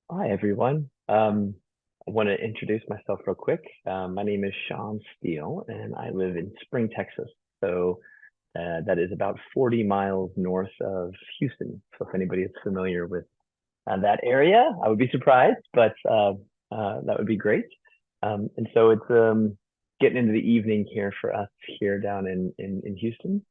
Hi, everyone. I want to introduce myself real quick. My name is Sean Steele, and I live in Spring, Texas. So that is about 40 miles north of Houston. So if anybody is familiar with that area, I would be surprised, but that would be great. And so it's getting into the evening here for us here down in Houston.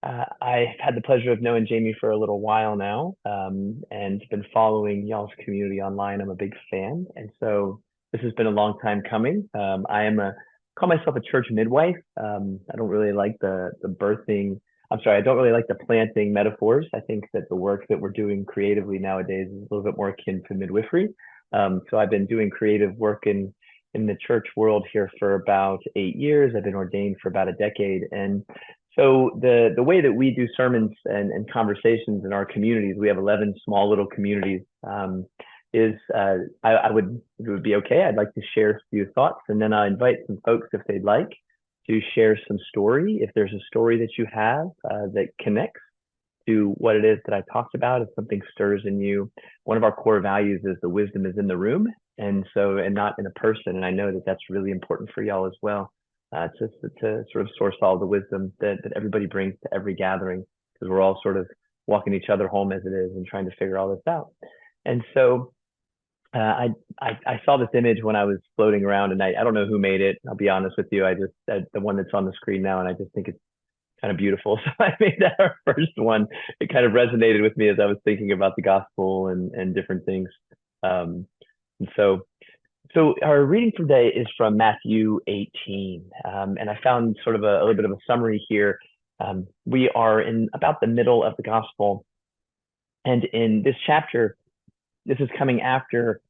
I've had the pleasure of knowing Jamie for a little while now, and been following y'all's community online. I'm a big fan, and so this has been a long time coming. I am a call myself a church midwife. I don't really like the birthing. I'm sorry, I don't really like the planting metaphors. I think that the work that we're doing creatively nowadays is a little bit more akin to midwifery. So I've been doing creative work in the church world here for about 8 years. I've been ordained for about a decade, and so the way that we do sermons and conversations in our communities, we have 11 small little communities. Is I would If it would be okay, I'd like to share a few thoughts, and then I'll invite some folks if they'd like to share some story. If there's a story that you have that connects to what it is that I talked about, if something stirs in you, one of our core values is the wisdom is in the room, and not in a person. And I know that that's really important for y'all as well, to sort of source all the wisdom that everybody brings to every gathering, because we're all sort of walking each other home as it is and trying to figure all this out. And so I saw this image when I was floating around, and I don't know who made it. I'll be honest with you. The one that's on the screen now, and I just think it's kind of beautiful. So I made that our first one. It kind of resonated with me as I was thinking about the gospel and different things. And so our reading today is from Matthew 18. And I found sort of a little bit of a summary here. We are in about the middle of the gospel. And in this chapter, this is coming after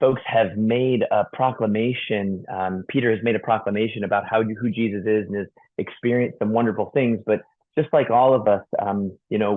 folks have made a proclamation. Peter has made a proclamation about who Jesus is and has experienced some wonderful things. But just like all of us,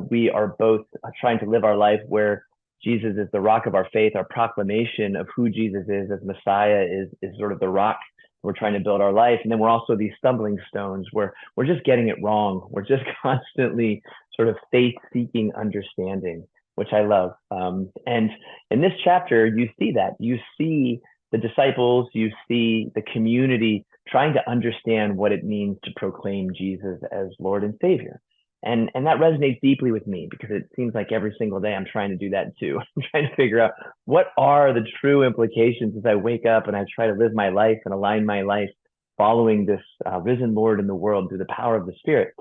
we are both trying to live our life where Jesus is the rock of our faith. Our proclamation of who Jesus is as Messiah is sort of the rock we're trying to build our life. And then we're also these stumbling stones where we're just getting it wrong. We're just constantly sort of faith seeking understanding, which I love. And in this chapter, you see that. You see the disciples, you see the community trying to understand what it means to proclaim Jesus as Lord and Savior. And that resonates deeply with me because it seems like every single day I'm trying to do that too. I'm trying to figure out what are the true implications as I wake up and I try to live my life and align my life following this risen Lord in the world through the power of the Spirit.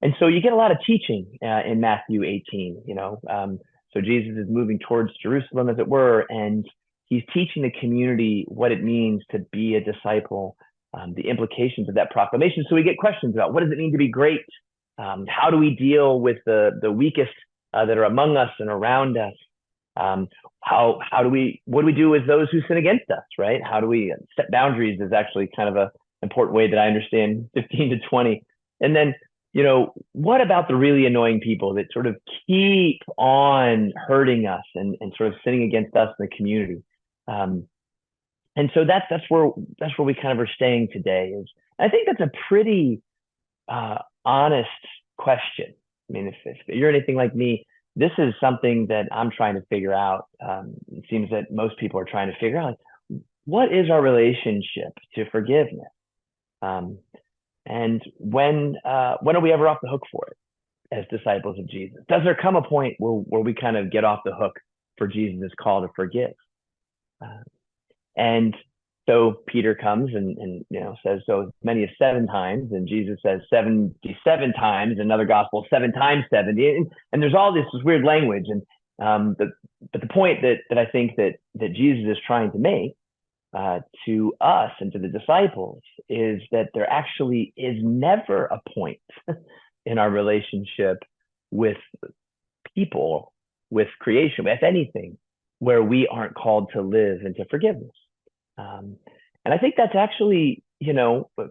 And so you get a lot of teaching in Matthew 18, so Jesus is moving towards Jerusalem, as it were, and he's teaching the community what it means to be a disciple, the implications of that proclamation. So we get questions about what does it mean to be great? How do we deal with the weakest that are among us and around us? What do we do with those who sin against us, right? How do we set boundaries is actually kind of an important way that I understand 15 to 20. And then, what about the really annoying people that sort of keep on hurting us and sort of sinning against us in the community? And so that's where we kind of are staying today. I think that's a pretty honest question. I mean, if you're anything like me, this is something that I'm trying to figure out. It seems that most people are trying to figure out, like, what is our relationship to forgiveness? And when are we ever off the hook for it as disciples of Jesus? Does there come a point where we kind of get off the hook for Jesus' call to forgive? And so Peter comes and says, so as many as 7 times, and Jesus says 77 times, another gospel 7 times 70, and there's all this weird language. And but the point that I think that Jesus is trying to make to us and to the disciples is that there actually is never a point in our relationship with people, with creation, with anything, where we aren't called to live into forgiveness. And I think that's actually,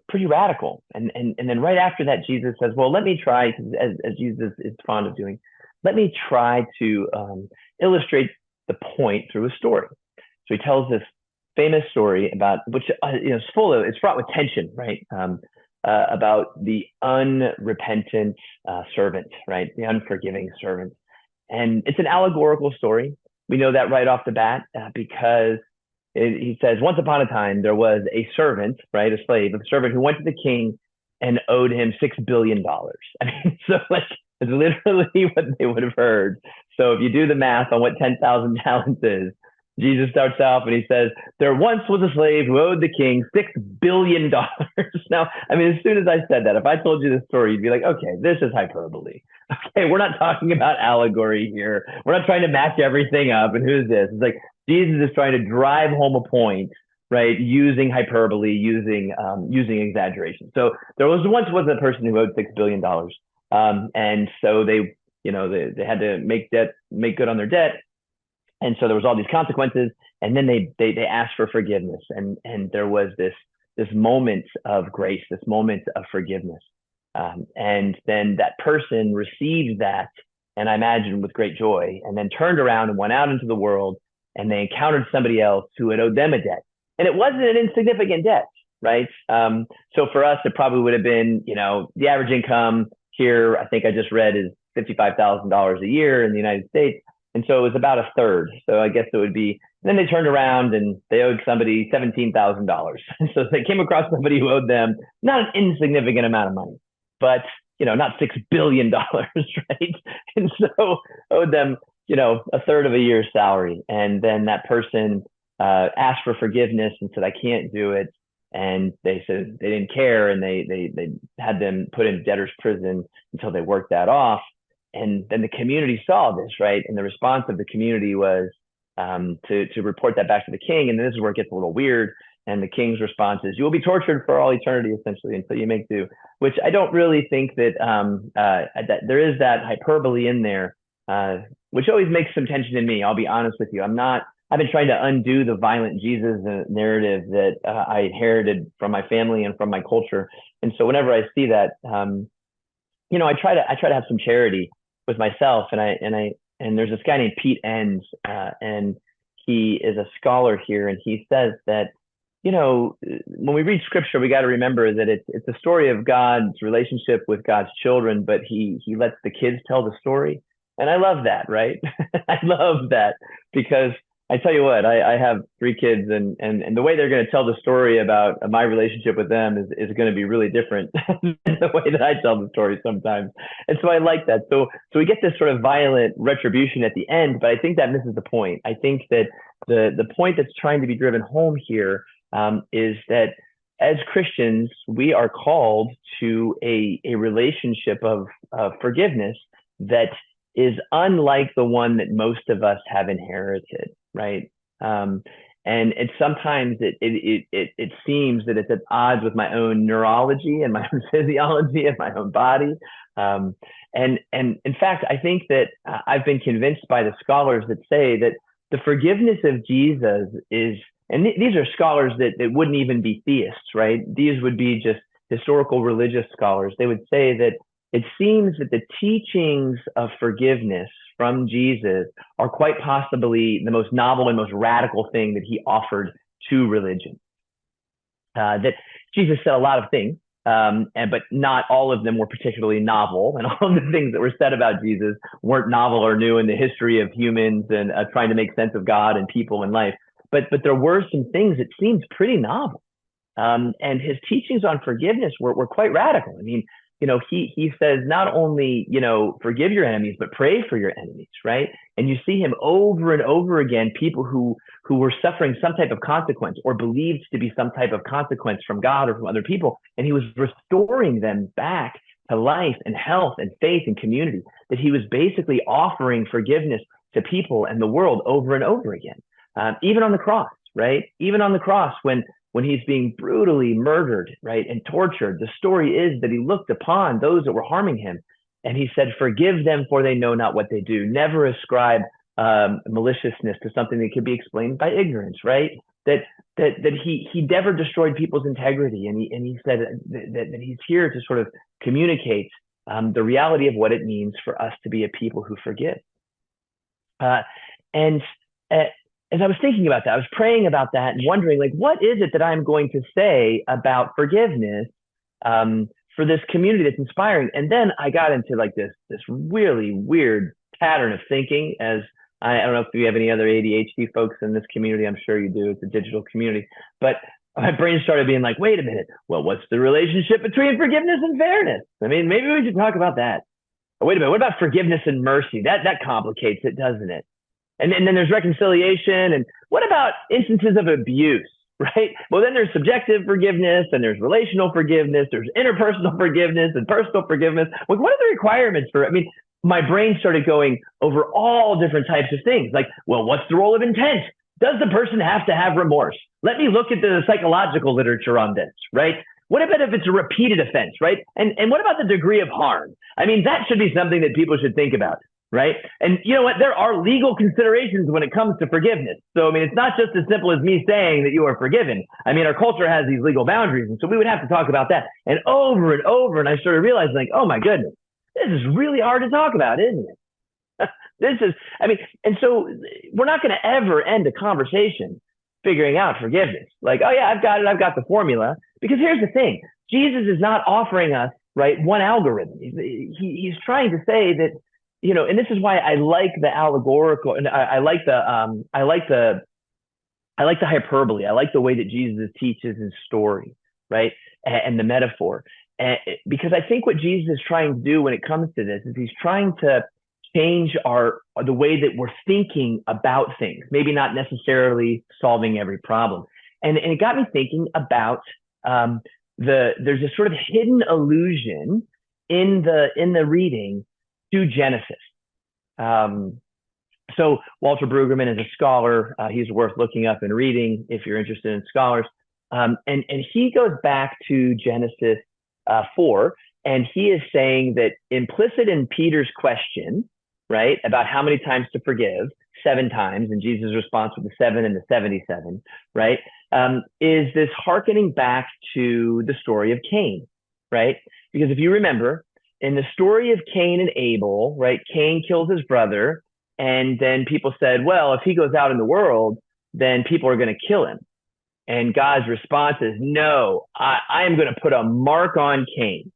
pretty radical. And then right after that, Jesus says, well, let me try, as Jesus is fond of doing, let me try to illustrate the point through a story. So he tells this famous story about which it's fraught with tension, right? About the unrepentant servant, right? The unforgiving servant, and it's an allegorical story. we know that right off the bat because he says, once upon a time, there was a servant, right, a slave, a servant who went to the king and owed him $6 billion. I mean, so like it's literally what they would have heard. So if you do the math on what 10,000 talents is, Jesus starts off and he says, there once was a slave who owed the king $6 billion. Now, I mean, as soon as I said that, if I told you this story, you'd be like, okay, this is hyperbole. Okay, we're not talking about allegory here. We're not trying to match everything up. And who's this? It's like Jesus is trying to drive home a point, right? Using hyperbole, using exaggeration. So there was a person who owed $6 billion, and so they had to make good on their debt, and so there was all these consequences, and then they asked for forgiveness, and there was this moment of grace, this moment of forgiveness, and then that person received that, and I imagine with great joy, and then turned around and went out into the world, and they encountered somebody else who had owed them a debt, and it wasn't an insignificant debt, right? So for us, it probably would have been, the average income here, I think I just read, is $55,000 a year in the United States. And so it was about a third. So I guess it would be, then they turned around and they owed somebody $17,000. And so they came across somebody who owed them not an insignificant amount of money, but, not $6 billion, right? And so owed them, a third of a year's salary. And then that person asked for forgiveness and said, I can't do it. And they said they didn't care, and they had them put in debtor's prison until they worked that off. And then the community saw this, right? And the response of the community was to report that back to the king. And this is where it gets a little weird. And the king's response is, you will be tortured for all eternity, essentially, until you make do. Which I don't really think that that there is that hyperbole in there, which always makes some tension in me. I'll be honest with you. I've been trying to undo the violent Jesus narrative that I inherited from my family and from my culture. And so whenever I see that, I try to have some charity with myself. And there's this guy named Pete Enns, and he is a scholar here, and he says that, when we read scripture, we got to remember that it's a story of God's relationship with God's children, but he lets the kids tell the story. And I love that, right? I love that because I tell you what, I have 3 kids, and the way they're going to tell the story about my relationship with them is going to be really different than the way that I tell the story sometimes. And so I like that. So we get this sort of violent retribution at the end, but I think that misses the point. I think that the point that's trying to be driven home here is that as Christians, we are called to a relationship of forgiveness that is unlike the one that most of us have inherited, right? And sometimes it seems that it's at odds with my own neurology and my own physiology and my own body. And in fact, I think that I've been convinced by the scholars that say that the forgiveness of Jesus is, and these are scholars that wouldn't even be theists, right? These would be just historical religious scholars. They would say that it seems that the teachings of forgiveness from Jesus are quite possibly the most novel and most radical thing that he offered to religion. That Jesus said a lot of things, but not all of them were particularly novel, and all of the things that were said about Jesus weren't novel or new in the history of humans and trying to make sense of God and people and life. But there were some things that seemed pretty novel, and his teachings on forgiveness were quite radical. I mean, he says not only, forgive your enemies, but pray for your enemies, right? And you see him over and over again, people who were suffering some type of consequence or believed to be some type of consequence from God or from other people. And he was restoring them back to life and health and faith and community, that he was basically offering forgiveness to people and the world over and over again. Even on the cross, right? Even on the cross, when he's being brutally murdered, right, and tortured, the story is that he looked upon those that were harming him, and he said, forgive them, for they know not what they do. Never ascribe maliciousness to something that could be explained by ignorance, right? That he never destroyed people's integrity, and he said that he's here to sort of communicate the reality of what it means for us to be a people who forgive. As I was thinking about that, I was praying about that and wondering, like, what is it that I'm going to say about forgiveness for this community that's inspiring? And then I got into like this really weird pattern of thinking as I don't know if you have any other ADHD folks in this community. I'm sure you do. It's a digital community. But my brain started being like, wait a minute. Well, what's the relationship between forgiveness and fairness? I mean, maybe we should talk about that. Or wait a minute. What about forgiveness and mercy? That complicates it, doesn't it? And then there's reconciliation. And what about instances of abuse? Right? Well, then there's subjective forgiveness and there's relational forgiveness. There's interpersonal forgiveness and personal forgiveness. Like, what are the requirements for? I mean, my brain started going over all different types of things. Like, well, what's the role of intent? Does the person have to have remorse? Let me look at the psychological literature on this, right? What about if it's a repeated offense, right? And what about the degree of harm? I mean, that should be something that people should think about, right? And you know what? There are legal considerations when it comes to forgiveness. So, I mean, it's not just as simple as me saying that you are forgiven. I mean, our culture has these legal boundaries. And so we would have to talk about that. And over and over. And I started realizing, like, oh my goodness, this is really hard to talk about, isn't it? This is, I mean, and so we're not going to ever end a conversation figuring out forgiveness. Like, oh yeah, I've got it. I've got the formula. Because here's the thing. Jesus is not offering us, right, one algorithm. He's trying to say that, you know, and this is why I like the allegorical, and I like the hyperbole. I like the way that Jesus teaches his story, right, and the metaphor. Because I think what Jesus is trying to do when it comes to this is he's trying to change the way that we're thinking about things, maybe not necessarily solving every problem. And it got me thinking about there's a sort of hidden allusion in the reading to Genesis. So Walter Brueggemann is a scholar. He's worth looking up and reading if you're interested in scholars. And he goes back to Genesis 4, and he is saying that implicit in Peter's question, right, about how many times to forgive, 7 times, and Jesus' response with the 7 and the 77, right, is this hearkening back to the story of Cain, right? Because if you remember, in the story of Cain and Abel, right, Cain kills his brother, and then people said, well, if he goes out in the world, then people are going to kill him. And God's response is, no, I am going to put a mark on Cain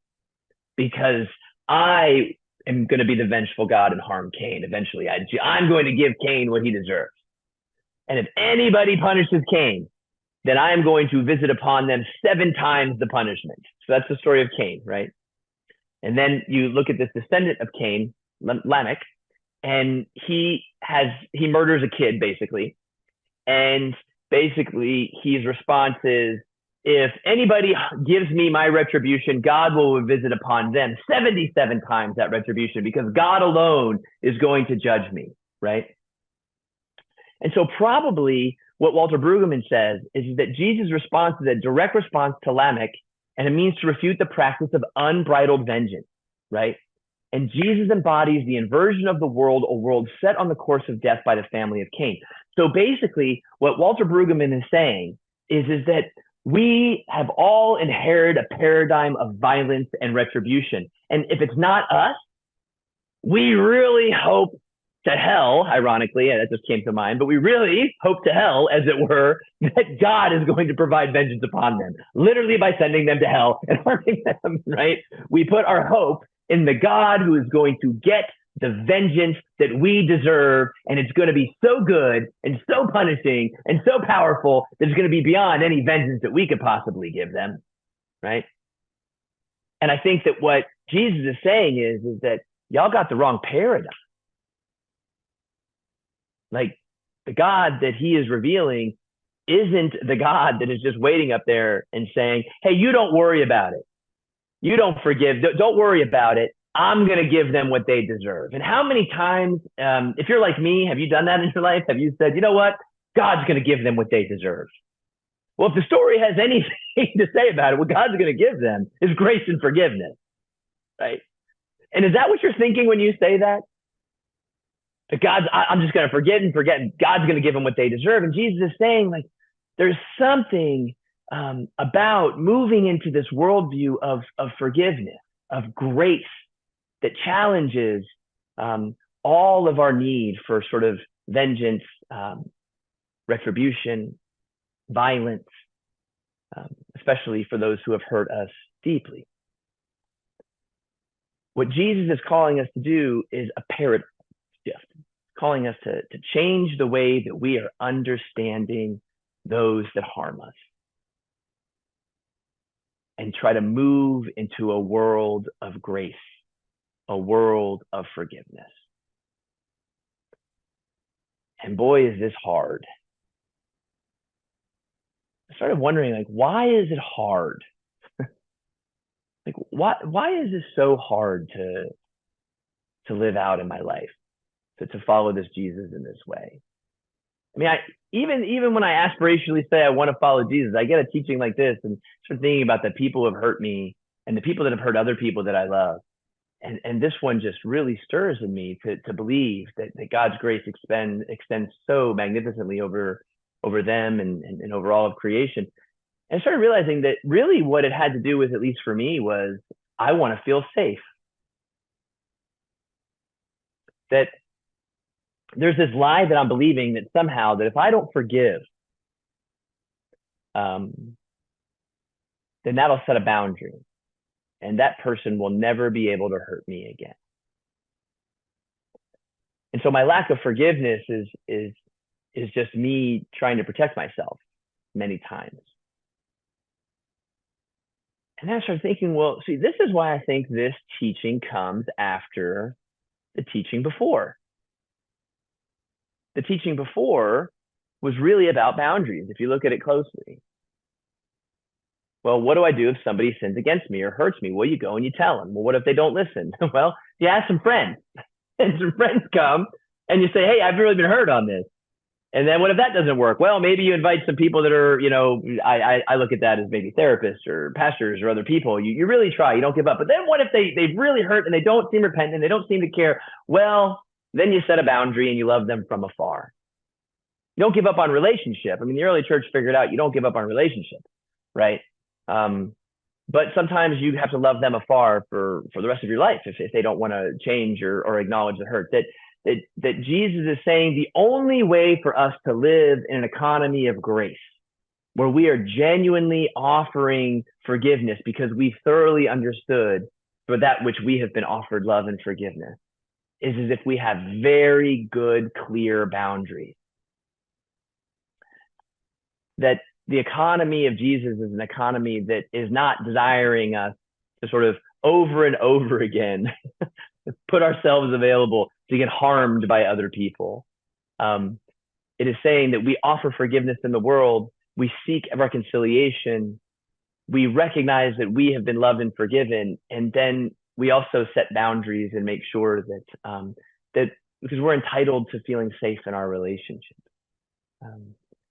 because I am going to be the vengeful God and harm Cain. Eventually, I'm going to give Cain what he deserves. And if anybody punishes Cain, then I am going to visit upon them 7 times the punishment. So that's the story of Cain, right? And then you look at this descendant of Cain, Lamech, and he murders a kid, basically. And basically, his response is, if anybody gives me my retribution, God will visit upon them 77 times that retribution because God alone is going to judge me, right? And so probably what Walter Brueggemann says is that Jesus' response is a direct response to Lamech, and it means to refute the practice of unbridled vengeance, right? And Jesus embodies the inversion of the world, a world set on the course of death by the family of Cain. So basically, what Walter Brueggemann is saying is that we have all inherited a paradigm of violence and retribution. And if it's not us, we really hope to hell, ironically, and that just came to mind, but we really hope to hell, as it were, that God is going to provide vengeance upon them, literally by sending them to hell and harming them, right? We put our hope in the God who is going to get the vengeance that we deserve, and it's going to be so good and so punishing and so powerful that it's going to be beyond any vengeance that we could possibly give them, right? And I think that what Jesus is saying is that y'all got the wrong paradigm. Like, the God that he is revealing isn't the God that is just waiting up there and saying, hey, you don't worry about it. You don't forgive. Don't worry about it. I'm going to give them what they deserve. And how many times, if you're like me, have you done that in your life? Have you said, you know what? God's going to give them what they deserve. Well, if the story has anything to say about it, what God's going to give them is grace and forgiveness, right? And is that what you're thinking when you say that? That I'm just going to forget and forget, and God's going to give them what they deserve. And Jesus is saying, like, there's something about moving into this worldview of forgiveness, of grace, that challenges all of our need for sort of vengeance, retribution, violence, especially for those who have hurt us deeply. What Jesus is calling us to do is a paradigm shift. calling us to change the way that we are understanding those that harm us and try to move into a world of grace, a world of forgiveness. And boy, is this hard. I started wondering, like, why is it hard? Like, why is this so hard to live out in my life, to follow this Jesus in this way? I mean, even when I aspirationally say I want to follow Jesus, I get a teaching like this and start thinking about the people who have hurt me and the people that have hurt other people that I love. And this one just really stirs in me to believe that God's grace extends so magnificently over them and over all of creation. And I started realizing that really what it had to do with, at least for me, was I want to feel safe. That there's this lie that I'm believing that somehow that if I don't forgive, then that'll set a boundary and that person will never be able to hurt me again. And so my lack of forgiveness is just me trying to protect myself many times. And then I started thinking, well, see, this is why I think this teaching comes after the teaching before. The teaching before was really about boundaries, if you look at it closely. Well, what do I do if somebody sins against me or hurts me? Well, you go and you tell them. Well, what if they don't listen? Well, you ask some friends, and some friends come, and you say, hey, I've really been hurt on this. And then what if that doesn't work? Well, maybe you invite some people that are, I look at that as maybe therapists or pastors or other people. You really try, you don't give up. But then what if they've really hurt and they don't seem repentant and they don't seem to care? Well, then you set a boundary and you love them from afar. You don't give up on relationship. I mean, the early church figured out you don't give up on relationship, right? But sometimes you have to love them afar for the rest of your life if they don't want to change or acknowledge the hurt. That Jesus is saying the only way for us to live in an economy of grace, where we are genuinely offering forgiveness because we thoroughly understood for that which we have been offered love and forgiveness, is as if we have very good, clear boundaries. That the economy of Jesus is an economy that is not desiring us to sort of over and over again put ourselves available to get harmed by other people. It is saying that we offer forgiveness in the world, we seek reconciliation, we recognize that we have been loved and forgiven, and then we also set boundaries and make sure that because we're entitled to feeling safe in our relationship.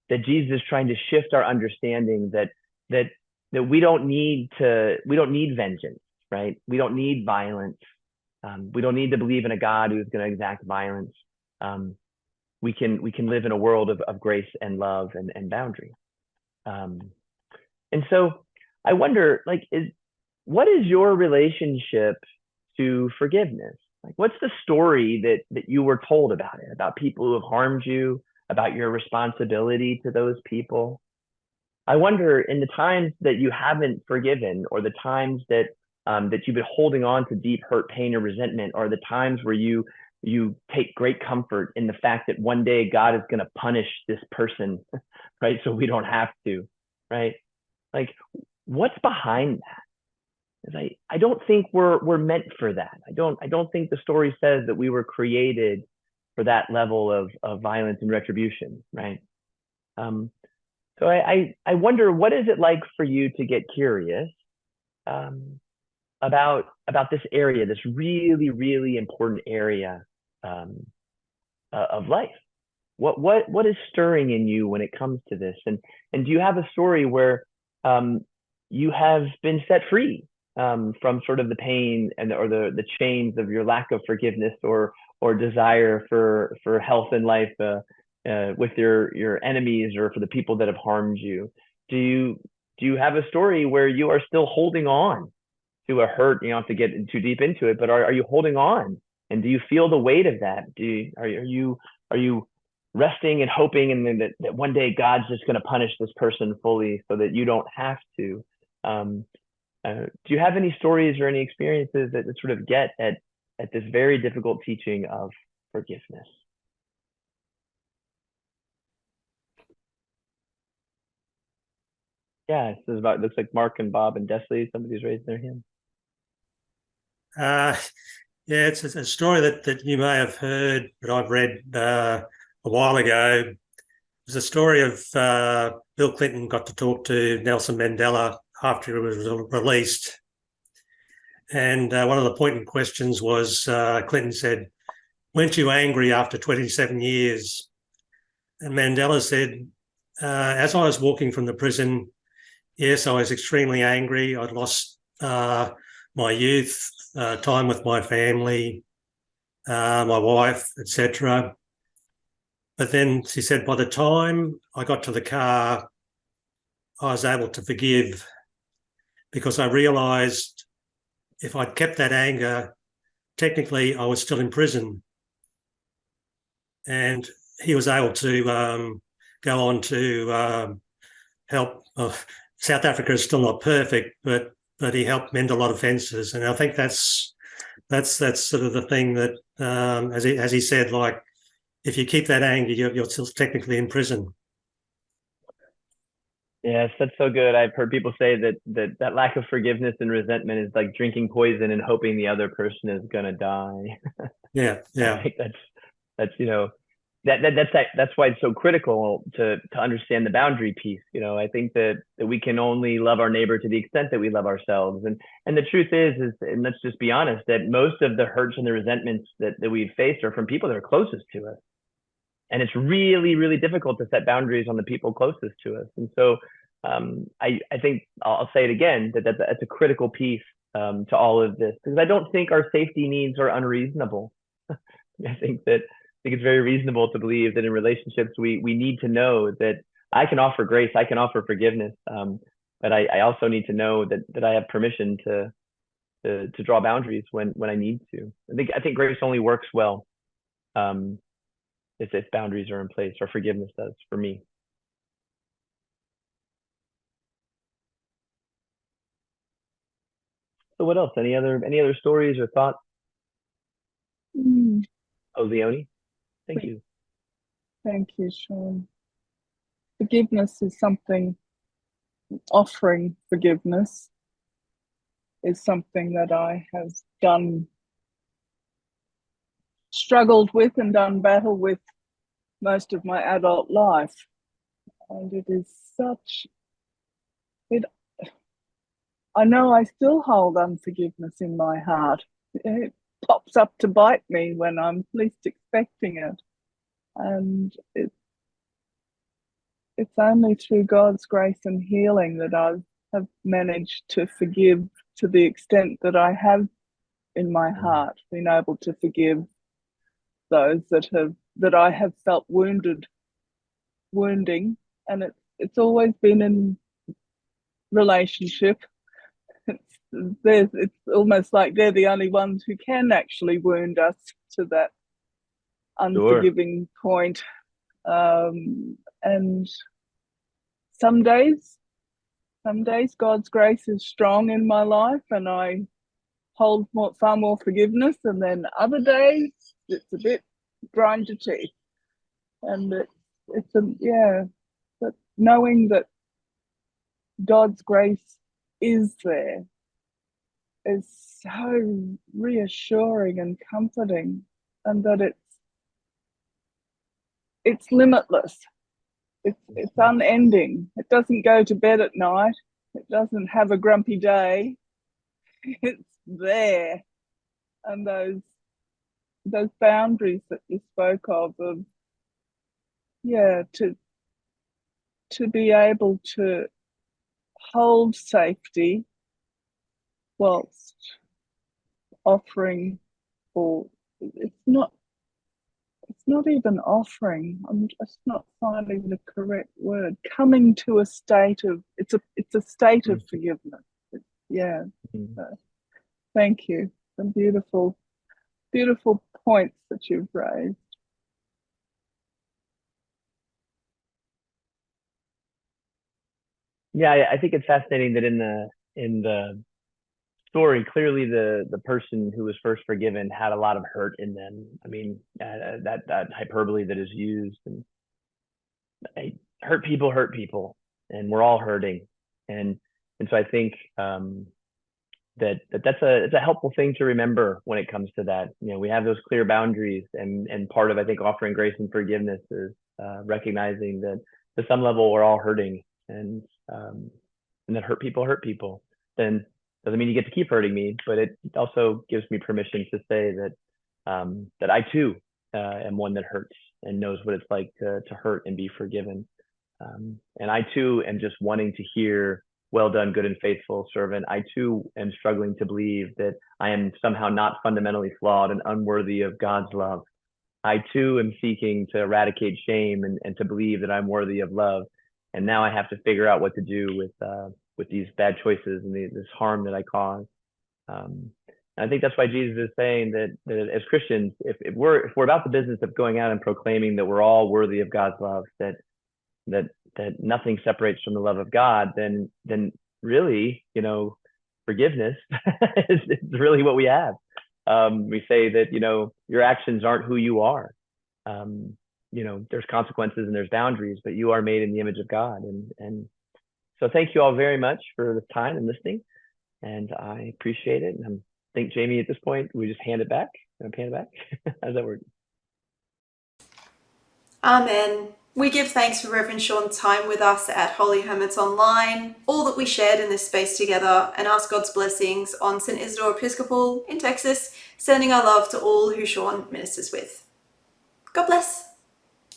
That Jesus is trying to shift our understanding that we don't need vengeance, right? We don't need violence. We don't need to believe in a God who's going to exact violence. We can live in a world of grace and love and boundary. And so I wonder, what is your relationship to forgiveness? Like, what's the story that you were told about it, about people who have harmed you, about your responsibility to those people? I wonder, in the times that you haven't forgiven, or the times that you've been holding on to deep hurt, pain, or resentment, or the times where you take great comfort in the fact that one day God is going to punish this person, right? So we don't have to, right? Like, what's behind that? I don't think we're meant for that. I don't think the story says that we were created for that level of violence and retribution, right? So I wonder, what is it like for you to get curious about this area, this really, really important area of life? What is stirring in you when it comes to this? And do you have a story where you have been set free from sort of the pain or the chains of your lack of forgiveness or desire for health in life with your enemies or for the people that have harmed you? Do you have a story where you are still holding on to a hurt? You don't have to get too deep into it, but are you holding on? And do you feel the weight of that? Are you resting and hoping and that one day God's just going to punish this person fully so that you don't have to? Do you have any stories or any experiences that sort of get at this very difficult teaching of forgiveness? Yeah, it says about, it looks like Mark and Bob and Desley. Somebody's raising their hand. Yeah, it's a story that you may have heard, but I've read a while ago. It was a story of Bill Clinton got to talk to Nelson Mandela after he was released. And one of the poignant questions was Clinton said, "Weren't you angry after 27 years?" And Mandela said, "As I was walking from the prison, yes, I was extremely angry. I'd lost my youth, time with my family, my wife, etc. But then she said, by the time I got to the car, I was able to forgive because I realised if I'd kept that anger, technically I was still in prison." And he was able to go on to help. South Africa is still not perfect, but he helped mend a lot of fences, and I think that's sort of the thing that, as he said, like if you keep that anger, you're still technically in prison. Yes, that's so good. I've heard people say that lack of forgiveness and resentment is like drinking poison and hoping the other person is gonna die. Yeah, I yeah. think that's that's why it's so critical to understand the boundary piece. I think that we can only love our neighbor to the extent that we love ourselves. And the truth is, and let's just be honest, that most of the hurts and the resentments that we've faced are from people that are closest to us. And it's really, really difficult to set boundaries on the people closest to us. And so I think I'll say it again, that's a critical piece to all of this, because I don't think our safety needs are unreasonable. I think it's very reasonable to believe that in relationships we need to know that I can offer grace, I can offer forgiveness, but I also need to know that I have permission to draw boundaries when I need to. I think grace only works well um, if boundaries are in place, or forgiveness does for me. So what else? Any other stories or thoughts? Mm, Oh, Leonie, thank you. thank you, Sean. Forgiveness is something, offering forgiveness is something that I have struggled with and done battle with most of my adult life. And it is it, I know I still hold unforgiveness in my heart. It pops up to bite me when I'm least expecting it. And it's only through God's grace and healing that I have managed to forgive to the extent that I have in my Mm. heart, been able to forgive those that I have felt wounding, and it's always been in relationship. It's almost like they're the only ones who can actually wound us to that Sure. unforgiving point. And some days, some days God's grace is strong in my life, and I hold far more forgiveness. And then other days, it's a bit grind your teeth, and it's a yeah. But knowing that God's grace is there is so reassuring and comforting, and that it's limitless. It's unending. It doesn't go to bed at night. It doesn't have a grumpy day. It's there, and those boundaries that you spoke of yeah, to be able to hold safety whilst offering, or it's not even offering, I'm just not finding the correct word, coming to a state of, it's a state of forgiveness. Yeah. Mhm. So, thank you. Some beautiful points that you've raised. Yeah, I think it's fascinating that in the story, clearly the person who was first forgiven had a lot of hurt in them. I mean, that hyperbole that is used, and hurt people, and we're all hurting. And so I think that's a helpful thing to remember when it comes to that. We have those clear boundaries, and part of, I think, offering grace and forgiveness is recognizing that to some level we're all hurting, and that hurt people. Then doesn't mean you get to keep hurting me, but it also gives me permission to say that that I too am one that hurts and knows what it's like to hurt and be forgiven. And I too am just wanting to hear, "Well done, good and faithful servant." I too am struggling to believe that I am somehow not fundamentally flawed and unworthy of God's love. I too am seeking to eradicate shame and to believe that I'm worthy of love. And now I have to figure out what to do with these bad choices and this harm that I cause. And I think that's why Jesus is saying that as Christians, if we're about the business of going out and proclaiming that we're all worthy of God's love, that nothing separates from the love of God, then really, forgiveness is really what we have. We say that, your actions aren't who you are. There's consequences and there's boundaries, but you are made in the image of God. And so thank you all very much for the time and listening. And I appreciate it. And I think, Jamie, at this point, we just hand it back. How does that work? Amen. We give thanks for Reverend Sean's time with us at Holy Hermits Online, all that we shared in this space together, and ask God's blessings on St. Isidore Episcopal in Texas, sending our love to all who Sean ministers with. God bless.